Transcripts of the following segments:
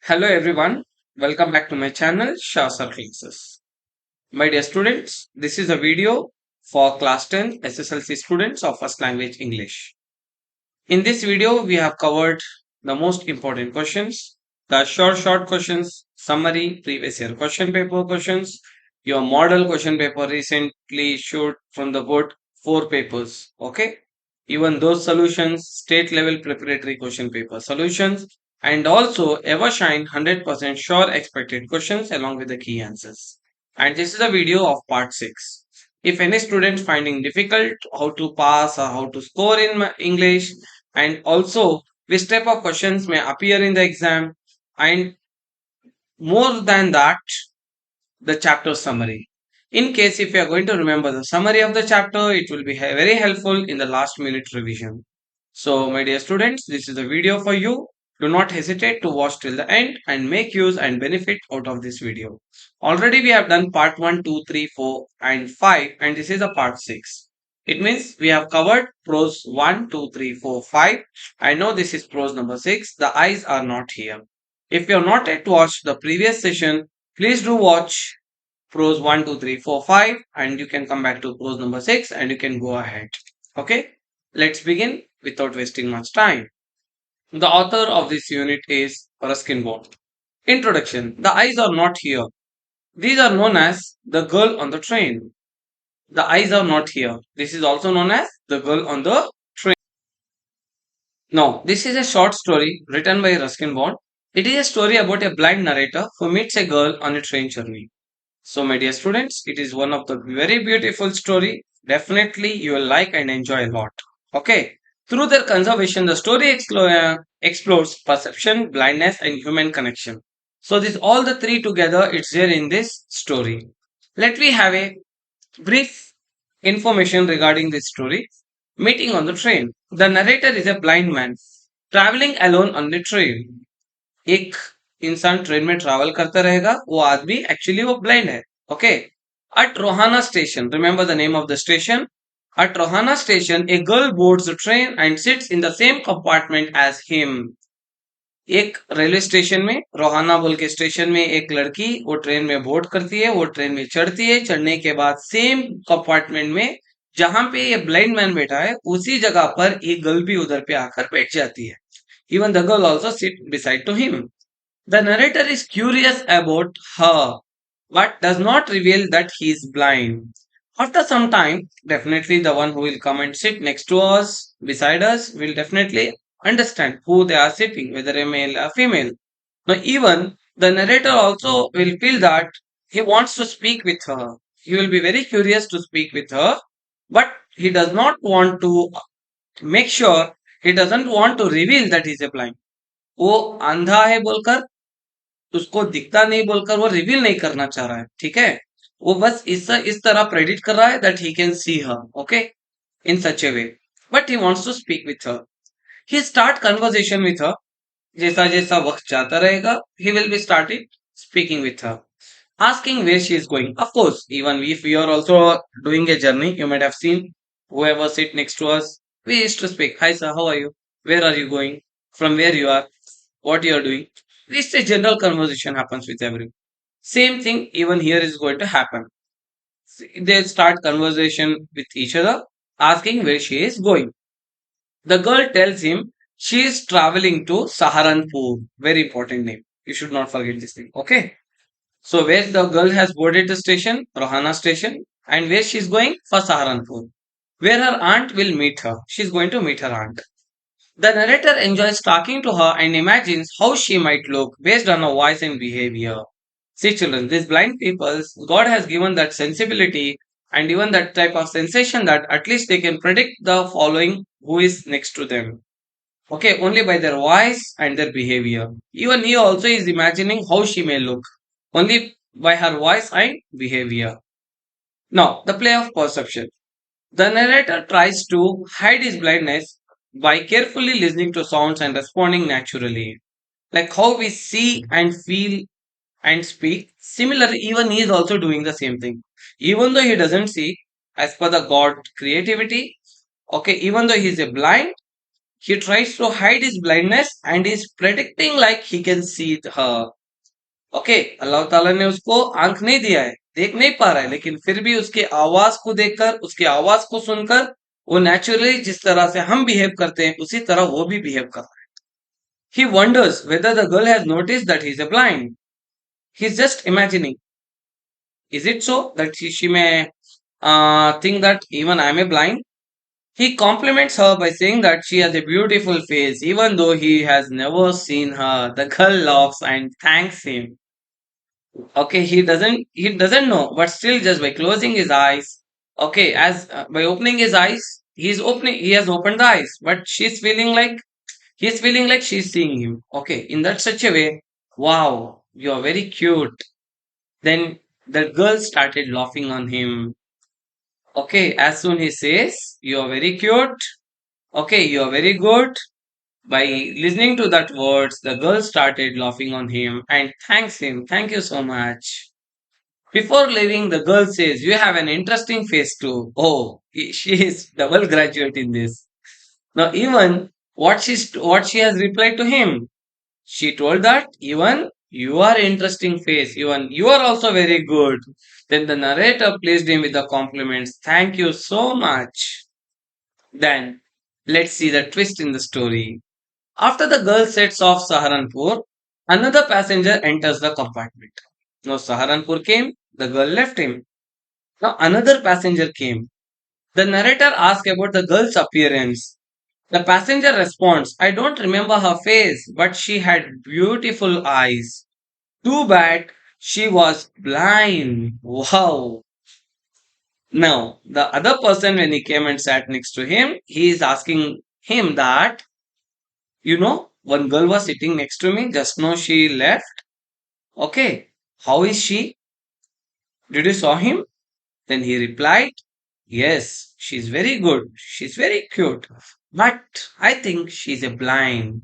Hello everyone, welcome back to my channel Shah Sir Classes. My dear students, this is a video for class 10 SSLC students of first language English. In this video, we have covered the most important questions, the short questions, summary, previous year question paper questions, your model question paper recently issued from the board, 4 papers. Okay, even those solutions, state level preparatory question paper solutions, and also ever shine 100% sure expected questions along with the key answers. And this is a video of part 6. If any student finding difficult how to pass or how to score in English, and also which type of questions may appear in the exam, and more than that, the chapter summary. In case if you are going to remember the summary of the chapter, it will be very helpful in the last minute revision. So, my dear students, this is a video for you. Do not hesitate to watch till the end and make use and benefit out of this video. Already we have done part 1, 2, 3, 4, and 5, and this is a part 6. It means we have covered prose 1, 2, 3, 4, 5. I know this is prose number 6. The eyes are not here. If you have not yet watched the previous session, please do watch prose 1, 2, 3, 4, 5, and you can come back to prose number 6 and you can go ahead. Okay, let's begin without wasting much time. The author of this unit is Ruskin Bond. Introduction. The eyes are not here. These are known as the girl on the train. The eyes are not here. This is also known as the girl on the train. Now, this is a short story written by Ruskin Bond. It is a story about a blind narrator who meets a girl on a train journey. So, my dear students, it is one of the very beautiful story. Definitely, you will like and enjoy a lot. Okay. Through their conservation, the story explores perception, blindness, and human connection. So, this all the three together, it's there in this story. Let me have a brief information regarding this story. Meeting on the train. The narrator is a blind man traveling alone on the train. एक इंसान train में travel करता रहेगा वो आदमी actually वो blind है okay at Rohana station remember the name of the station at Rohana station a girl boards the train and sits in the same compartment as him एक रेलवे स्टेशन में रोहाना बोल के स्टेशन में एक लड़की वो ट्रेन में बोर्ड करती है वो ट्रेन में चढ़ती है चढ़ने के बाद सेम कंपार्टमेंट में जहां पे ये ब्लाइंड मैन बैठा है उसी जगह पर एक गर्ल भी उधर पे आकर बैठ जाती है even the girl also sit beside to him the narrator is curious about her, but does not reveal that he is blind. After some time, definitely the one who will come and sit next to us, beside us, will definitely understand who they are sitting, whether a male or female. Now, even the narrator also will feel that he wants to speak with her. He will be very curious to speak with her, but he does not want to make sure, he doesn't want to reveal that he is a blind. वो अंधा है बोलकर उसको दिखता नहीं बोलकर वो reveal नहीं करना चाह रहा है ठीक है वो बस इस तरह प्रेडिक्ट कर रहा है that he can see her okay in such a way but he wants to speak with her he start conversation with her जैसा जैसा वक्त जाता रहेगा he will be started speaking with her asking where she is going of course even if we are also doing a journey you might have seen whoever sit next to us we used to speak hi sir how are you where are you going from where you are what you are doing this a general conversation happens with everyone same thing even here is going to happen they start conversation with each other asking where she is going the girl tells him she is traveling to Saharanpur very important name you should not forget this thing okay so where the girl has boarded the station Rohana station and where she is going for Saharanpur where her aunt will meet her she is going to meet her aunt. The narrator enjoys talking to her and imagines how she might look based on her voice and behavior. See, children, these blind people, God has given that sensibility and even that type of sensation that at least they can predict the following who is next to them. Okay, only by their voice and their behavior. Even he also is imagining how she may look, only by her voice and behavior. Now, the play of perception. The narrator tries to hide his blindness by carefully listening to sounds and responding naturally. Like how we see and feel and speak, similarly, even he is also doing the same thing. Even though he doesn't see, as per the God creativity, okay, even though he is a blind, he tries to hide his blindness and is predicting like he can see her. Okay, अल्लाह ताला ने उसको आंख नहीं दिया है, देख नहीं पा रहा है, लेकिन फिर भी उसके आवाज को देखकर, उसके आवाज को सुनकर वो नेचुरली जिस तरह से हम बिहेव करते हैं उसी तरह वो भी बिहेव कर रहा है. He wonders whether the girl has noticed that he's a blind. He's just imagining. Is it so that she may think that even I'm a blind? He compliments her by saying that she has a beautiful face, even though he has never seen her. The girl laughs and thanks him. Okay, he doesn't know, but still just by closing his eyes. Okay, as by opening his eyes, he has opened the eyes, but he's feeling like she's seeing him. Okay, in that such a way, wow, you're very cute. Then the girl started laughing on him. Okay, as soon he says, you're very cute. Okay, you're very good. By listening to that words, the girl started laughing on him and thanks him. Thank you so much. Before leaving, the girl says, you have an interesting face too. Oh, she is double graduate in this. Now, even what she has replied to him, she told that even you are interesting face, even you are also very good. Then the narrator pleased him with the compliments. Thank you so much. Then let's see the twist in the story. After the girl sets off Saharanpur, another passenger enters the compartment. Now Saharanpur came, the girl left him. Now another passenger came. The narrator asks about the girl's appearance. The passenger responds, I don't remember her face, but she had beautiful eyes. Too bad she was blind. Wow. Now, the other person, when he came and sat next to him, he is asking him that, one girl was sitting next to me, just now she left. Okay, how is she? Did you saw him? Then he replied, yes, she's very good. She's very cute. But I think she's a blind.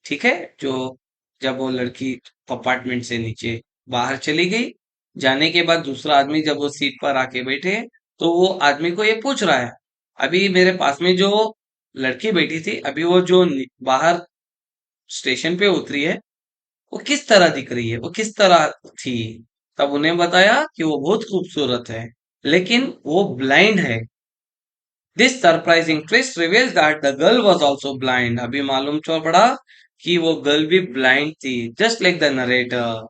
ठीक है, जो जब वो लड़की apartment से नीचे बाहर चली गई, जाने के बाद दूसरा आदमी जब वो सीट पर आके बैठे, तो वो आदमी को ये पूछ रहा है, अभी मेरे पास में जो लड़की बैठी थी, अभी वो जो बाहर स्टेशन पे उतरी है, वो किस तरह दिख रही है, वो किस तरह थी. तब उन्हें बताया कि वो बहुत खूबसूरत है, लेकिन वो ब्लाइंड है. This surprising twist reveals that the girl was also blind. अभी मालूम चल पड़ा कि वो गर्ल भी blind थी, just like the narrator.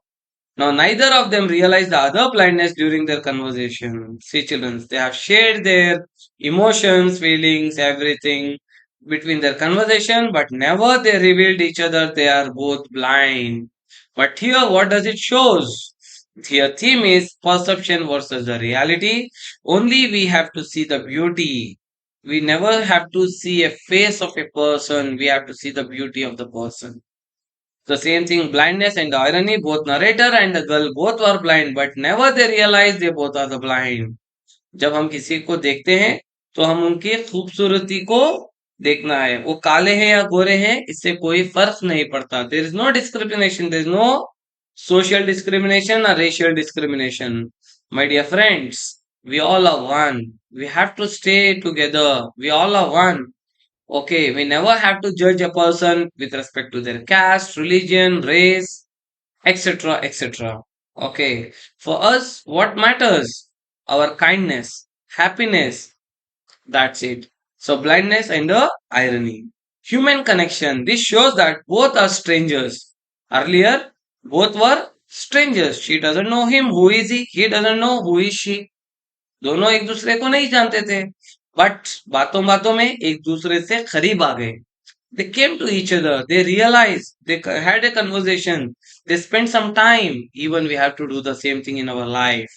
Now, neither of them realized the other blindness during their conversation. See, children, they have shared their emotions, feelings, everything between their conversation, but never they revealed each other they are both blind. But here, what does it shows? Here, theme is perception versus the reality. Only we have to see the beauty. We never have to see a face of a person. We have to see the beauty of the person. The same thing, blindness and irony, both narrator and the girl both were blind, but never they realized they both are the blind. जब हम किसी को देखते हैं तो हम उनकी खूबसूरती को देखना है, वो काले हैं या गोरे हैं इससे कोई फर्क नहीं पड़ता. There is no discrimination, there is no social discrimination or racial discrimination. My dear friends, we all are one. We have to stay together. We all are one. Okay, we never have to judge a person with respect to their caste, religion, race, etc. etc. Okay, for us, what matters? Our kindness, happiness, that's it. So, blindness and the irony. Human connection. This shows that both are strangers. Earlier, both were strangers. She doesn't know him. Who is he? He doesn't know who is she. दोनों एक दूसरे को नहीं जानते थे, but बातों बातों में एक दूसरे से करीब आ गए. They came to each other, they realized, they had a conversation, they spent some time. Even we have to do the same thing in our life.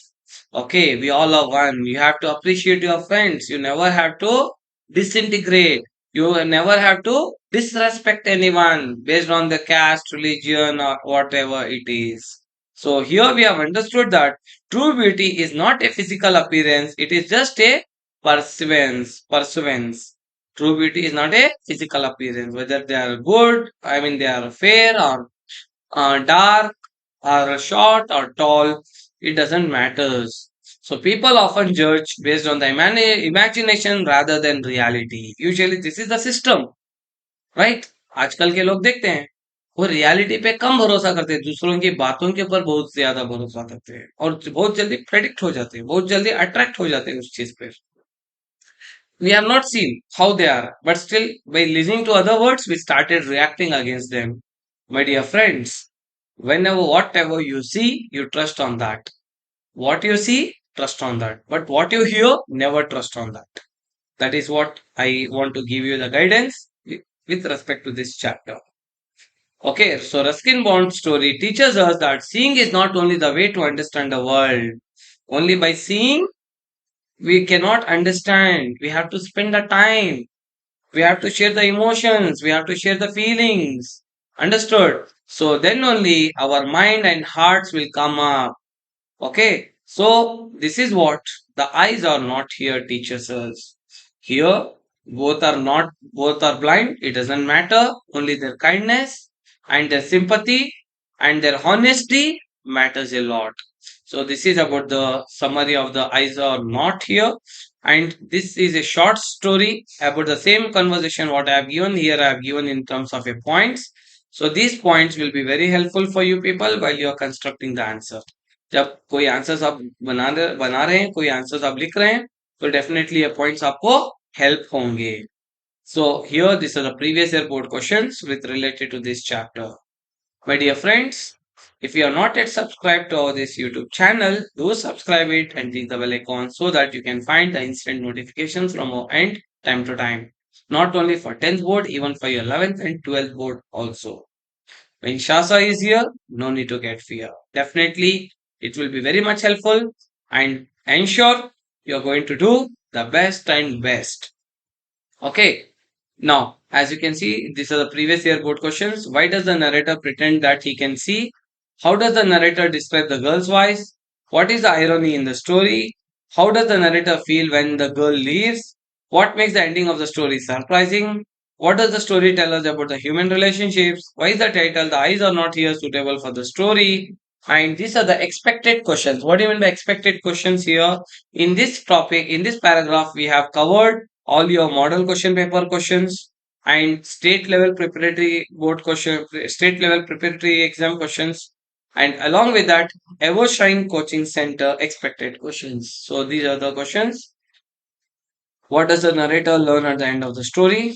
Okay, we all are one. You have to appreciate your friends. You never have to disintegrate. You never have to disrespect anyone based on the caste, religion, or whatever it is. So here we have understood that true beauty is not a physical appearance, it is just a perseverance. Pursuance. True beauty is not a physical appearance, whether they are good, I mean they are fair or dark or short or tall, it doesn't matter. So people often judge based on the imagination rather than reality. Usually this is the system, right? आजकल के लोग देखते हैं वो reality पे कम भरोसा करते हैं, दूसरों की बातों के ऊपर बहुत ज्यादा भरोसा करते हैं और बहुत जल्दी प्रेडिक्ट हो जाते हैं, बहुत जल्दी अट्रैक्ट हो जाते हैं उस चीज पे. We have not seen how they are, but still, by listening to other words, we started reacting against them. My dear friends, whenever whatever you see, you trust on that. What you see, trust on that. But what you hear, never trust on that. That is what I want to give you the guidance with respect to this chapter. Okay, so Ruskin Bond's story teaches us that seeing is not only the way to understand the world. Only by seeing, we cannot understand. We have to spend the time. We have to share the emotions. We have to share the feelings. Understood? So then only our mind and hearts will come up. Okay, so this is what the eyes are not here teaches us. Here, both are blind. It doesn't matter. Only their kindness and their sympathy and their honesty matters a lot. So this is about the summary of the eyes are not here. And this is a short story about the same conversation what I have given here. I have given in terms of a points. So these points will be very helpful for you people while you are constructing the answer. जब कोई answers आप बना रहे हैं, कोई answers आप लिख रहे हैं, तो डेफिनेटली ये पॉइंट्स आपको हेल्प होंगे. So here these are the previous year board questions with related to this chapter. My dear friends, if you are not yet subscribed to this YouTube channel, do subscribe it and click the bell icon so that you can find the instant notifications from our end time to time. Not only for 10th board, even for your 11th and 12th board also. When Shasa is here, no need to get fear. Definitely, it will be very much helpful and ensure you are going to do the best and best. Okay. Now, as you can see, these are the previous year board questions. Why does the narrator pretend that he can see? How does the narrator describe the girl's voice? What is the irony in the story? How does the narrator feel when the girl leaves? What makes the ending of the story surprising? What does the story tell us about the human relationships? Why is the title The Eyes Are Not Here suitable for the story? And these are the expected questions. What do you mean by expected questions here? In this topic, in this paragraph, we have covered all your model question paper questions and state level preparatory board question, state level preparatory exam questions, and along with that, Evershine Coaching Center expected questions. So these are the questions. What does the narrator learn at the end of the story?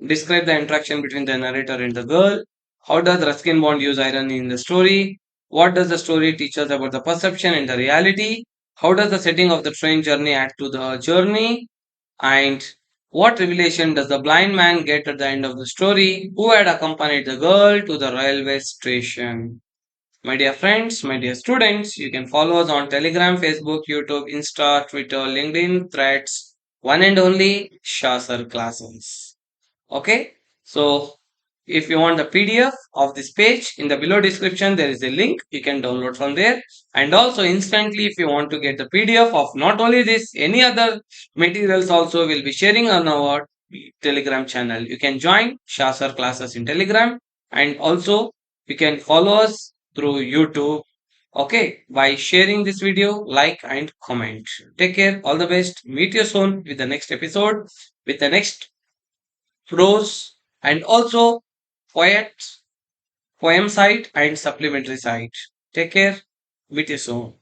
Describe the interaction between the narrator and the girl. How does Ruskin Bond use irony in the story? What does the story teach us about the perception and the reality? How does the setting of the train journey add to the journey? And what revelation does the blind man get at the end of the story? Who had accompanied the girl to the railway station? My dear friends, my dear students, you can follow us on Telegram, Facebook, YouTube, Insta, Twitter, LinkedIn, Threads, one and only Shah Sir Classes. Okay, so if you want the PDF of this page, in the below description there is a link, you can download from there. And also instantly, if you want to get the PDF of not only this, any other materials also will be sharing on our Telegram channel. You can join Shah Sir Classes in Telegram, and also you can follow us through YouTube. Okay, by sharing this video, like and comment. Take care, all the best. Meet you soon with the next episode, with the next prose and also poet, poem site and supplementary site. Take care. Meet you soon.